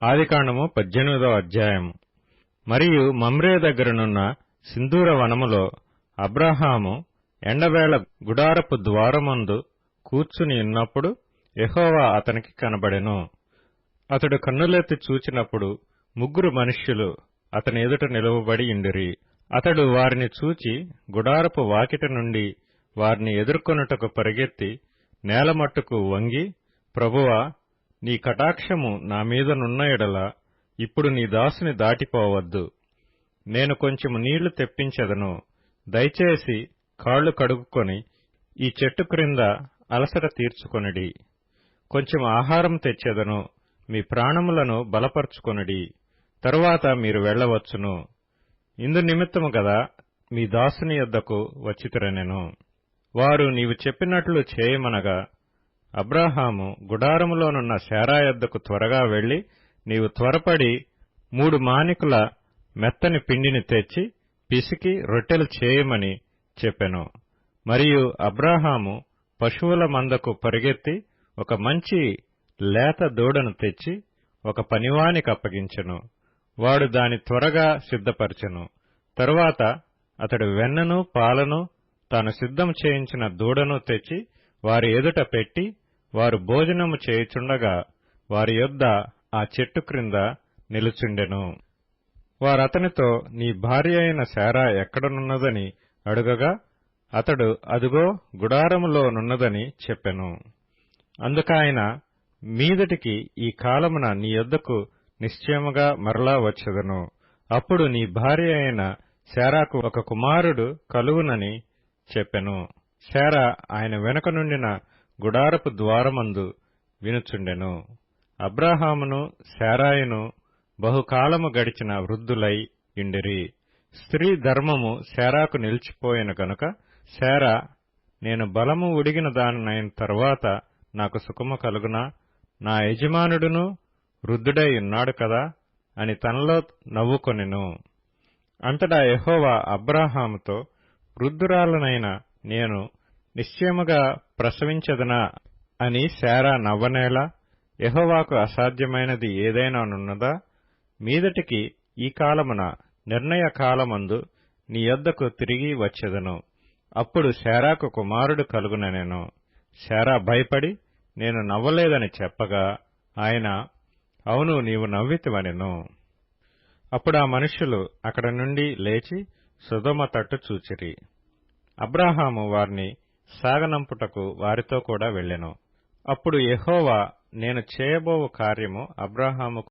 ఆదికాండము 18వ అధ్యాయము. మరియు మమ్రే దగ్గరనున్న సింధూర వనములో అబ్రాహాము ఎండవేళ గుడారపు ద్వారమందు కూర్చుని ఉన్నప్పుడు యెహోవా అతనికి కనబడెను. అతడు కన్నులెత్తి చూచినప్పుడు 3 మనుష్యులు అతని ఎదుట నిలువబడి యుండిరి. అతడు వారిని చూచి గుడారపు వాకిట నుండి వారిని ఎదుర్కొనుటకు పరిగెత్తి నేలమట్టుకు వంగి, ప్రభువా, నీ కటాక్షము నా మీదనున్న ఎడల ఇప్పుడు నీ దాసుని దాటిపోవద్దు. నేను కొంచెము నీళ్లు తెప్పించెదను. దయచేసి కాళ్లు కడుగుకొని ఈ చెట్టు క్రింద అలసట తీర్చుకొనిడి. కొంచెం ఆహారం తెచ్చెదను. మీ ప్రాణములను బలపరుచుకొనిడి. తరువాత మీరు వెళ్లవచ్చును. ఇందు నిమిత్తము గదా మీ దాసుని యొద్దకు వచ్చితిరనెను. వారు నీవు చెప్పినట్లు చేయమనగా అబ్రాహాము గుడారములోనున్న శారా యొద్దకు త్వరగా వెళ్లి, నీవు త్వరపడి 3 మానికల మెత్తని పిండిని తెచ్చి పిసికి రొట్టెలు చేయమని చెప్పెను. మరియు అబ్రాహాము పశువుల మందకు పరిగెత్తి ఒక మంచి లేత దూడను తెచ్చి ఒక పనివానికి అప్పగించెను. వాడు దాని త్వరగా సిద్ధపరచెను. తరువాత అతడు వెన్నను పాలను తాను సిద్ధం చేయించిన దూడను తెచ్చి వారి ఎదుట పెట్టి, వారు భోజనము చేయుచుండగా వారి యొద్ద ఆ చెట్టు క్రింద నిలుచుండెను. వారతనితో, నీ భార్య అయిన శారా ఎక్కడనున్నదని అడుగగా అతడు అదుగో గుడారములోనున్నదని చెప్పెను. అందుకాయన, మీదటికి ఈ కాలమున నీ యొద్దకు నిశ్చయముగా మరలా వచ్చెదను. అప్పుడు నీ భార్య అయిన శారాకు ఒక కుమారుడు కలుగునని చెప్పెను. శారా ఆయన వెనుక నుండిన గుడారపు ద్వారమందు వినుచుండెను. అబ్రాహామును శారాయును బహుకాలము గడిచిన వృద్ధులై యుండిరి. స్త్రీ ధర్మము శారాకు నిలిచిపోయిన గనుక శారా, నేను బలము ఉడిగిన దానినైన తరువాత నాకు సుఖము కలుగునా? నా యజమానుడును వృద్ధుడై ఉన్నాడు కదా అని తనలో నవ్వుకొనెను. అంతటా యెహోవా అబ్రాహాముతో, వృద్ధురాలనైన నేను నిశ్చయముగా ప్రసవించెదనా అని శారా నవ్వనేలా? యెహోవాకు అసాధ్యమైనది ఏదైనానున్నదా? మీదటికి ఈ కాలమున నిర్ణయ కాలమందు నీ యొద్దకు తిరిగి వచ్చెదను. అప్పుడు శారాకు కుమారుడు కలుగుననెను. శారా భయపడి, నేను నవ్వలేదని చెప్పగా ఆయన, అవును, నీవు నవ్వితివనెను. అప్పుడు ఆ మనుష్యులు అక్కడ నుండి లేచి సొదొమ తట్టు చూచిరి. అబ్రాహాము వారిని సాగనంపుటకు వారితో కూడా వెళ్ళెను. అప్పుడు యెహోవా నేను చేయబోవు కార్యము అబ్రాహాముకు